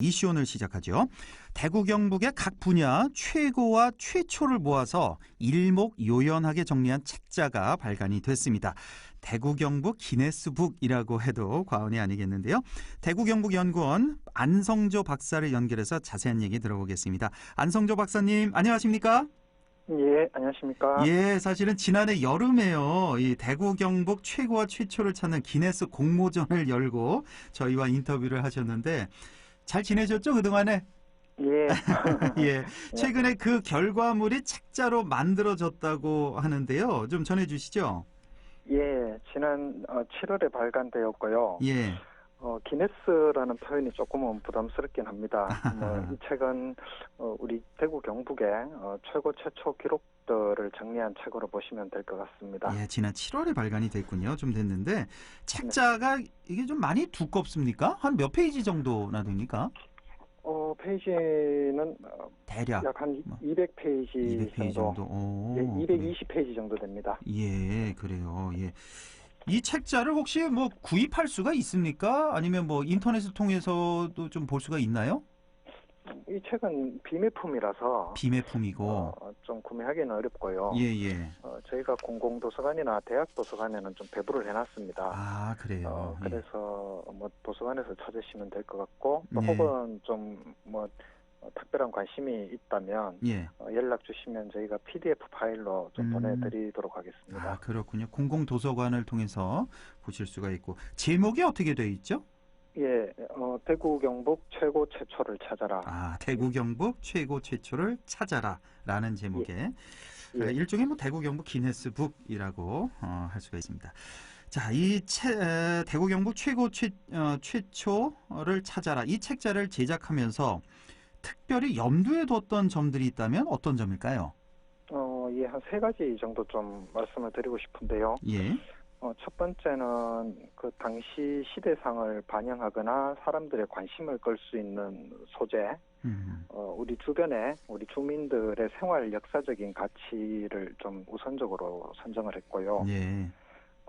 이슈 오늘 시작하죠. 대구 경북의 각 분야 최고와 최초를 모아서 일목요연하게 정리한 책자가 발간이 됐습니다. 대구 경북 기네스북이라고 해도 과언이 아니겠는데요. 대구 경북연구원 안성조 박사를 연결해서 자세한 얘기 들어보겠습니다. 안성조 박사님, 안녕하십니까? 예, 안녕하십니까? 예, 사실은 지난해 여름에요. 이 대구 경북 최고와 최초를 찾는 기네스 공모전을 열고 저희와 인터뷰를 하셨는데 잘 지내셨죠, 그동안에? 예. 예. 최근에 그 결과물이 책자로 만들어졌다고 하는데요. 좀 전해주시죠. 예, 지난 7월에 발간되었고요. 예. 기네스라는 표현이 조금은 부담스럽긴 합니다. 이 책은 우리 대구 경북의 최고 최초 기록들을 정리한 책으로 보시면 될 것 같습니다. 예, 지난 7월에 발간이 됐군요. 좀 됐는데 책자가 이게 좀 많이 두껍습니까? 한 몇 페이지 정도나 됩니까? 페이지는 대략 약 한 200페이지 200페이지 정도. 오, 예, 220페이지 정도 됩니다. 예, 그래요. 예. 이 책자를 혹시 뭐 구입할 수가 있습니까? 아니면 뭐 인터넷을 통해서도 좀 볼 수가 있나요? 이 책은 비매품이라서 비매품이고. 좀 구매하기는 어렵고요. 예, 예. 저희가 공공도서관이나 대학 도서관에는 좀 배부를 해놨습니다. 아, 그래요. 그래서 뭐 도서관에서 찾으시면 될 것 같고, 또 네. 혹은 좀 뭐 특별한 관심이 있다면 예. 연락 주시면 저희가 PDF 파일로 좀 보내드리도록 아, 하겠습니다. 그렇군요. 공공도서관을 통해서 보실 수가 있고. 제목이 어떻게 되어 있죠? 예, 대구 경북 최고 최초를 찾아라. 아, 대구 경북 최고 최초를 찾아라라는 제목의 예. 일종의 뭐 대구 경북 기네스북이라고 할 수가 있습니다. 자, 대구 경북 최초를 찾아라. 이 책자를 제작하면서 특별히 염두에 뒀던 점들이 있다면 어떤 점일까요? 예, 한 세 가지 정도 좀 말씀을 드리고 싶은데요. 예. 첫 번째는 그 당시 시대상을 반영하거나 사람들의 관심을 끌 수 있는 소재, 우리 주변에 우리 주민들의 생활 역사적인 가치를 좀 우선적으로 선정을 했고요. 예.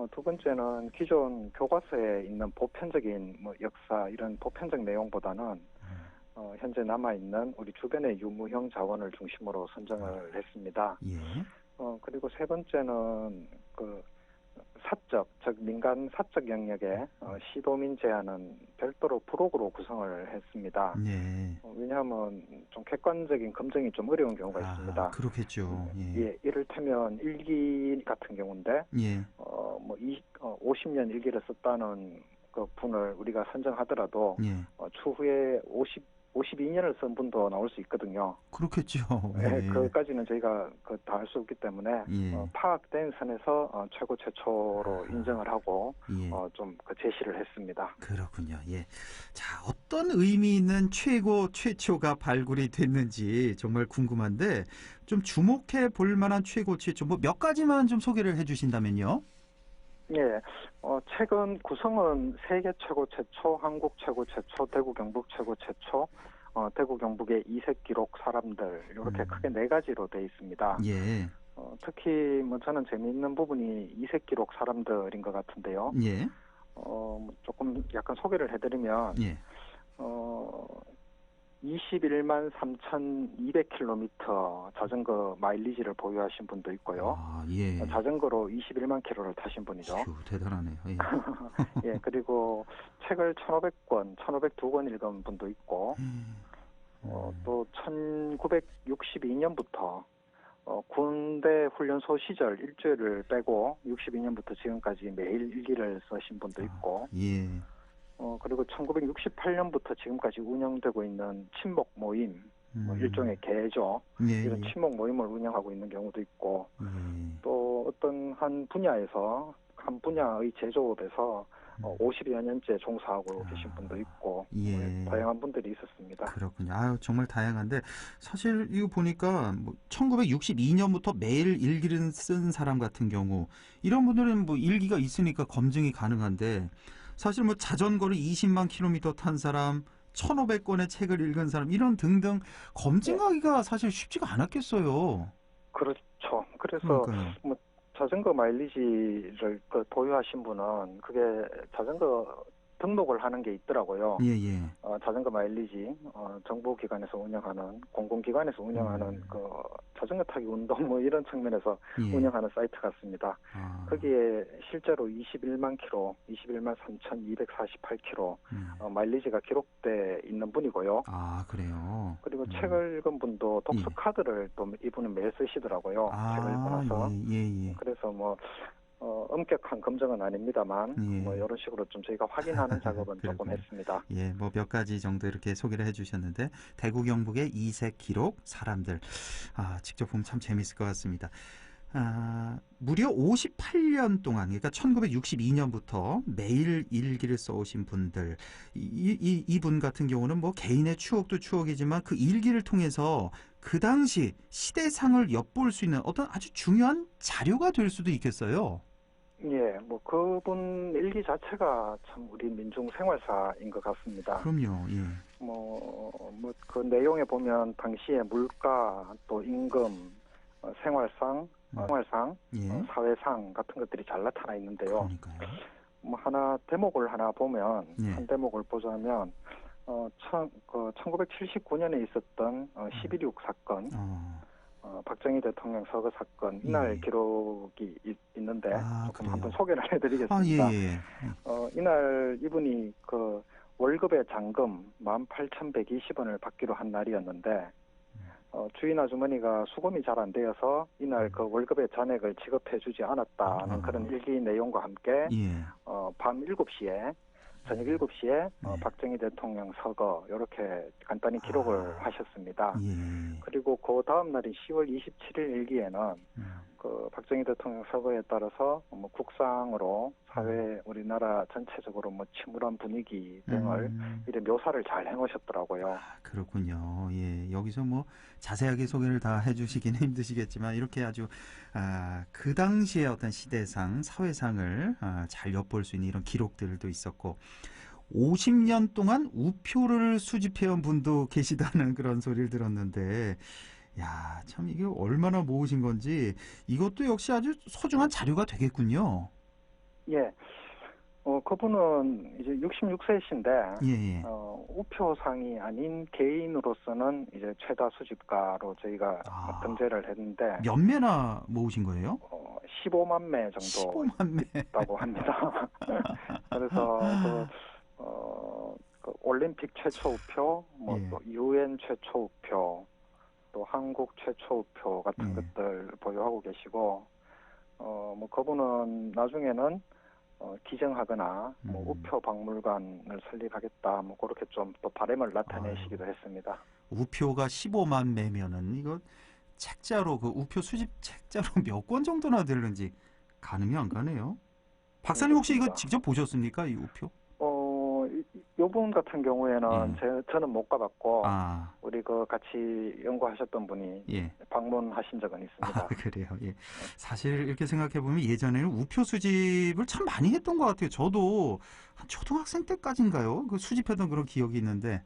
두 번째는 기존 교과서에 있는 보편적인 뭐 역사 이런 보편적 내용보다는 현재 남아있는 우리 주변의 유무형 자원을 중심으로 선정을 했습니다. 예. 그리고 세 번째는 그 사적, 즉 민간 사적 영역에 시도민 제안은 별도로 부록으로 구성을 했습니다. 네. 왜냐하면 좀 객관적인 검증이 좀 어려운 경우가 있습니다. 그렇겠죠. 예, 이를테면 일기 같은 경우인데, 예. 50년 일기를 썼다는 그 분을 우리가 선정하더라도 예. 추후에 52년을 쓴 분도 나올 수 있거든요. 그렇겠죠. 예, 그까지는 저희가 다 할 수 없기 때문에 예. 파악된 선에서 최고 최초로 인정을 하고 예. 좀 제시를 했습니다. 그렇군요. 예. 자, 어떤 의미 있는 최고 최초가 발굴이 됐는지 정말 궁금한데 좀 주목해 볼 만한 최고 최초 뭐 몇 가지만 좀 소개를 해주신다면요. 예, 최근 구성은 세계 최고 최초, 한국 최고 최초, 대구 경북 최고 최초, 대구 경북의 이색 기록 사람들 이렇게 크게 네 가지로 돼 있습니다. 예. 특히 뭐 저는 재미있는 부분이 이색 기록 사람들인 것 같은데요. 예. 조금 약간 소개를 해드리면 예. 21만 3,200km 자전거 마일리지를 보유하신 분도 있고요. 아, 예. 자전거로 21만 킬로를 타신 분이죠. 휴, 대단하네요. 예. 예, 그리고 책을 1,500권, 1,502권 읽은 분도 있고, 또 1962년부터 군대 훈련소 시절 일주일을 빼고 62년부터 지금까지 매일 일기를 쓰신 분도 있고, 예. 그리고 1968년부터 지금까지 운영되고 있는 친목 모임, 일종의 개죠. 예. 이런 친목 모임을 운영하고 있는 경우도 있고, 또 어떤 한 분야에서, 한 분야의 제조업에서 50여 년째 종사하고 계신 분도 있고, 예. 다양한 분들이 있었습니다. 그렇군요. 아유, 정말 다양한데 사실 이거 보니까 뭐 1962년부터 매일 일기를 쓴 사람 같은 경우 이런 분들은 뭐 일기가 있으니까 검증이 가능한데 사실 뭐 자전거를 20만 킬로미터 탄 사람, 1,500권의 책을 읽은 사람 이런 등등 검증하기가 사실 쉽지가 않았겠어요. 그렇죠. 그래서 그러니까요. 뭐 자전거 마일리지를 보유하신 분은 그게 자전거 등록을 하는 게 있더라고요. 예, 예. 자전거 마일리지 정부기관에서 운영하는 공공기관에서 운영하는 그 자전거 타기 운동 뭐 이런 측면에서 예. 운영하는 사이트 같습니다. 거기에 실제로 21만 3,248km 마일리지가 기록돼 있는 분이고요. 아, 그래요. 그리고 책을 읽은 분도 독서 카드를 또 이분은 매일 쓰시더라고요. 책을 읽고 나서. 예. 그래서 뭐 엄격한 검증은 아닙니다만 뭐 이런 식으로 좀 저희가 확인하는 작업은 조금 했습니다. 예, 뭐 몇 가지 정도 이렇게 소개를 해주셨는데 대구 경북의 이색 기록 사람들 직접 보면 참 재밌을 것 같습니다. 무려 58년 동안 그러니까 1962년부터 매일 일기를 써오신 분들 이분 같은 경우는 뭐 개인의 추억도 추억이지만 그 일기를 통해서 그 당시 시대상을 엿볼 수 있는 어떤 아주 중요한 자료가 될 수도 있겠어요. 예, 뭐 그분 일기 자체가 참 우리 민중 생활사인 것 같습니다. 그럼요. 예. 뭐 그 내용에 보면 당시의 물가 또 임금, 생활상, 예. 사회상 같은 것들이 잘 나타나 있는데요. 그러니까요. 뭐 대목을 하나 보면 예. 한 대목을 보자면 1979년에 있었던 11.6 사건. 박정희 대통령 서거 사건 이날 기록이 있는데 조금 그래요? 한번 소개를 해드리겠습니다. 예. 이날 이분이 그 월급의 잔금 18,120원을 받기로 한 날이었는데 주인 아주머니가 수금이 잘 안 되어서 이날 그 월급의 잔액을 지급해주지 않았다는 그런 일기 내용과 함께 밤 7시에 저녁 7시에 박정희 대통령 서거 이렇게 간단히 기록을 하셨습니다. 그리고 그 다음 날인 10월 27일 일기에는 그 박정희 대통령 서거에 따라서 뭐 국상으로 사회 우리나라 전체적으로 뭐 침울한 분위기 등을 이런 묘사를 잘 해놓으셨더라고요. 그렇군요. 예, 여기서 뭐 자세하게 소개를 다 해주시기는 힘드시겠지만 이렇게 아주 그 당시의 어떤 시대상, 사회상을 잘 엿볼 수 있는 이런 기록들도 있었고 50년 동안 우표를 수집해온 분도 계시다는 그런 소리를 들었는데 야, 참 이게 얼마나 모으신 건지 이것도 역시 아주 소중한 자료가 되겠군요. 예. 그분은 이제 66세이신데, 예. 우표상이 아닌 개인으로서는 이제 최다 수집가로 저희가 등재를 했는데. 몇 매나 모으신 거예요? 15만 매 정도 15만 매. 있다고 합니다. 그래서 그 올림픽 최초 우표, 또 UN 최초 우표, 또 한국 최초 우표 같은 것들 보유하고 계시고, 뭐 그분은 나중에는 기증하거나 뭐 우표 박물관을 설립하겠다 뭐 그렇게 좀 또 바람을 나타내시기도 했습니다. 우표가 15만 매면은 이거 책자로 그 우표 수집 책자로 몇 권 정도나 되는지 가늠이 안 가네요. 박사님 혹시 이거 직접 보셨습니까, 이 우표? 요분 같은 경우에는 저는 못 가봤고 우리 그 같이 연구하셨던 분이 방문하신 적은 있습니다. 그래요. 예. 사실 이렇게 생각해 보면 예전에는 우표 수집을 참 많이 했던 것 같아요. 저도 한 초등학생 때까지인가요? 그 수집했던 그런 기억이 있는데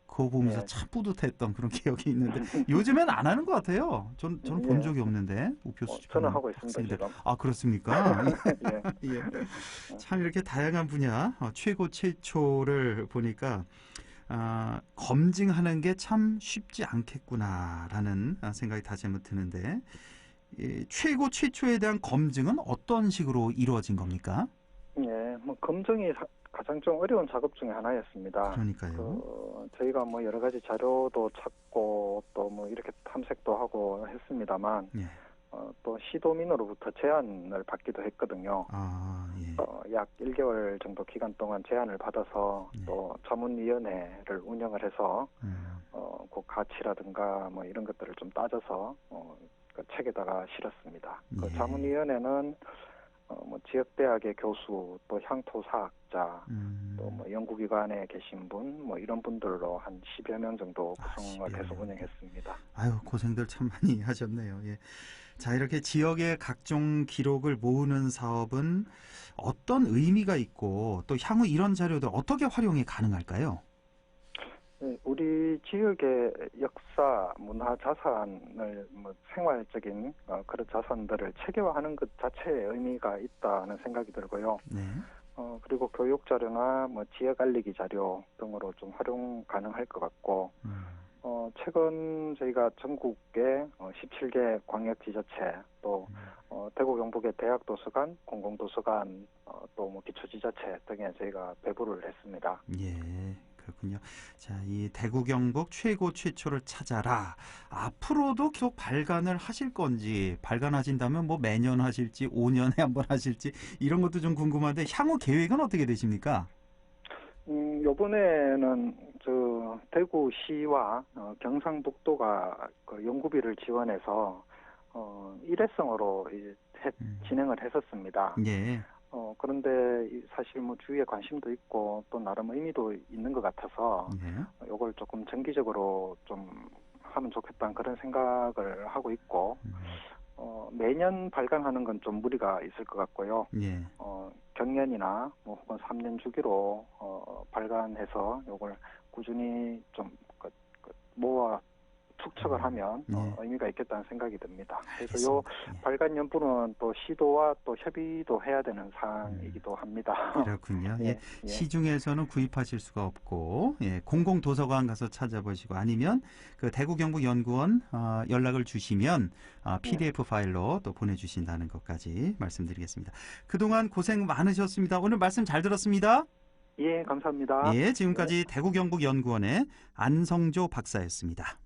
그거 보면서 참 뿌듯했던 그런 기억이 있는데 요즘엔 안 하는 것 같아요. 저는 본 적이 없는데 우표 수집. 저는 하고 있습니다. 지금. 그렇습니까? 참 이렇게 다양한 분야 최고 최초를 보니까 검증하는 게 참 쉽지 않겠구나라는 생각이 다시 한번 드는데 최고 최초에 대한 검증은 어떤 식으로 이루어진 겁니까? 뭐 검증이 가장 좀 어려운 작업 중에 하나였습니다. 그러니까요. 저희가 뭐 여러 가지 자료도 찾고 또 뭐 이렇게 탐색도 하고 했습니다만 또 시도민으로부터 제안을 받기도 했거든요. 약 1개월 정도 기간 동안 제안을 받아서 또 자문위원회를 운영을 해서 그 가치라든가 뭐 이런 것들을 좀 따져서 그 책에다가 실었습니다. 그 자문위원회는 뭐 지역대학의 교수, 또 향토사학자, 또 뭐 연구기관에 계신 분, 뭐 이런 분들로 한 10여 명 정도 구성을 해서 운영했습니다. 아유, 고생들 참 많이 하셨네요. 예. 자, 이렇게 지역의 각종 기록을 모으는 사업은 어떤 의미가 있고 또 향후 이런 자료들 어떻게 활용이 가능할까요? 우리 지역의 역사, 문화 자산을 뭐 생활적인 그런 자산들을 체계화하는 것 자체에 의미가 있다는 생각이 들고요. 그리고 교육 자료나 뭐 지역 알리기 자료 등으로 좀 활용 가능할 것 같고, 최근 저희가 전국의 17개 광역지자체 또 대구 경북의 대학도서관, 공공도서관, 또 뭐 기초지자체 등에 저희가 배부를 했습니다. 예, 그렇군요. 자, 이 대구 경북 최고 최초를 찾아라. 앞으로도 계속 발간을 하실 건지, 발간하신다면 뭐 매년 하실지, 5년에 한 번 하실지 이런 것도 좀 궁금한데 향후 계획은 어떻게 되십니까? 요번에는 대구시와 경상북도가 그 연구비를 지원해서 일회성으로 진행을 했었습니다. 예. 그런데 사실 뭐 주위에 관심도 있고 또 나름 의미도 있는 것 같아서 예. 요걸 조금 정기적으로 좀 하면 좋겠다는 그런 생각을 하고 있고, 매년 발간하는 건 좀 무리가 있을 것 같고요. 예. 경년이나 뭐 혹은 3년 주기로 발간해서 요걸 꾸준히 좀 모아 축적을 하면 예. 의미가 있겠다는 생각이 듭니다. 그래서 알겠습니다. 요 예. 발간 연부는 또 시도와 또 협의도 해야 되는 사항이기도 합니다. 그렇군요. 예. 예. 시중에서는 구입하실 수가 없고, 예, 공공도서관 가서 찾아보시고 아니면 그 대구 경북 연구원 연락을 주시면 PDF 파일로 또 보내주신다는 것까지 말씀드리겠습니다. 그동안 고생 많으셨습니다. 오늘 말씀 잘 들었습니다. 예, 감사합니다. 예, 지금까지 대구 경북 연구원의 안성조 박사였습니다.